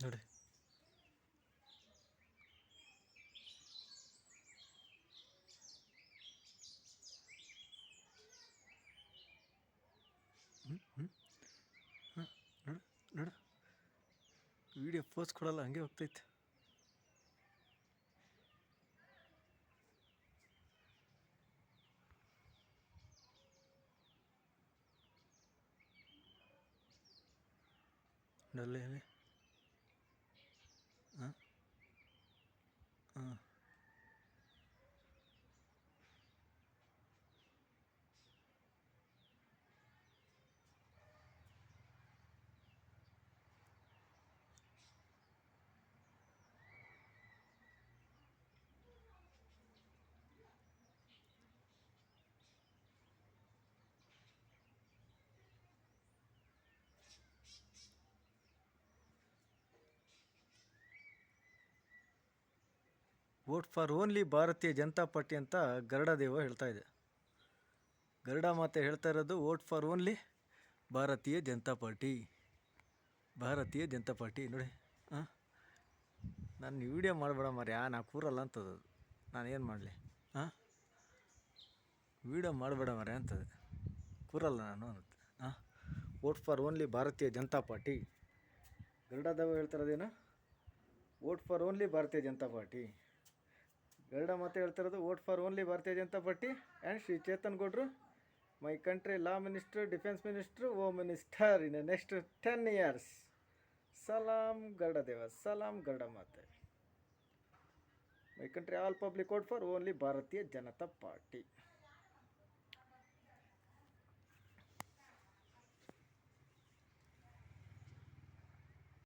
ನೋಡಿ. ಹಾಂ, ನೋಡು ನೋಡು, ವಿಡಿಯೋ ಪೋಸ್ಟ್ ಕೊಡಲ್ಲ, ಹಂಗೆ ಹೋಗ್ತೈತೆ. ಅಲ್ಲಿ ಹಾಂ ಹಾಂ. ವೋಟ್ ಫಾರ್ ಓನ್ಲಿ ಭಾರತೀಯ ಜನತಾ ಪಾರ್ಟಿ ಅಂತ ಗರುಡ ದೇವ ಹೇಳ್ತಾ ಇದೆ. ಗರುಡ ಮಾತೆ ಹೇಳ್ತಾ ಇರೋದು ವೋಟ್ ಫಾರ್ ಓನ್ಲಿ ಭಾರತೀಯ ಜನತಾ ಪಾರ್ಟಿ. ಭಾರತೀಯ ಜನತಾ ಪಾರ್ಟಿ ನೋಡಿ. ಹಾಂ, ನಾನು ವೀಡಿಯೋ ಮಾಡಬೇಡ ಮಾರ್ಯಾ, ನಾ ಕೂರಲ್ಲ ಅಂತದ್ದು. ನಾನು ಏನು ಮಾಡಲಿ? ಹಾಂ, ವೀಡಿಯೋ ಮಾಡಬೇಡ ಮಾರ್ಯ ಅಂತದೆ, ಕೂರಲ್ಲ ನಾನು ಅಂತ. ಹಾಂ, ವೋಟ್ ಫಾರ್ ಓನ್ಲಿ ಭಾರತೀಯ ಜನತಾ ಪಾರ್ಟಿ. ಗರುಡ ದೇವ ಹೇಳ್ತಿರೋದೇನು? ವೋಟ್ ಫಾರ್ ಓನ್ಲಿ ಭಾರತೀಯ ಜನತಾ ಪಾರ್ಟಿ. ಗರುಡ ಮಾತೆ ಹೇಳ್ತಿರೋದು ವೋಟ್ ಫಾರ್ ಓನ್ಲಿ ಭಾರತೀಯ ಜನತಾ ಪಾರ್ಟಿ. ಆ್ಯಂಡ್ ಶ್ರೀ ಚೇತನ್ ಗೌಡ್ರು, my country law minister, defence minister, home minister in next 10 years. ಸಲಾಂ ಗರುಡ ದೇವ, ಸಲಾಂ ಗರುಡ ಮಾತೆ. My country all public vote for only ಭಾರತೀಯ ಜನತಾ ಪಾರ್ಟಿ.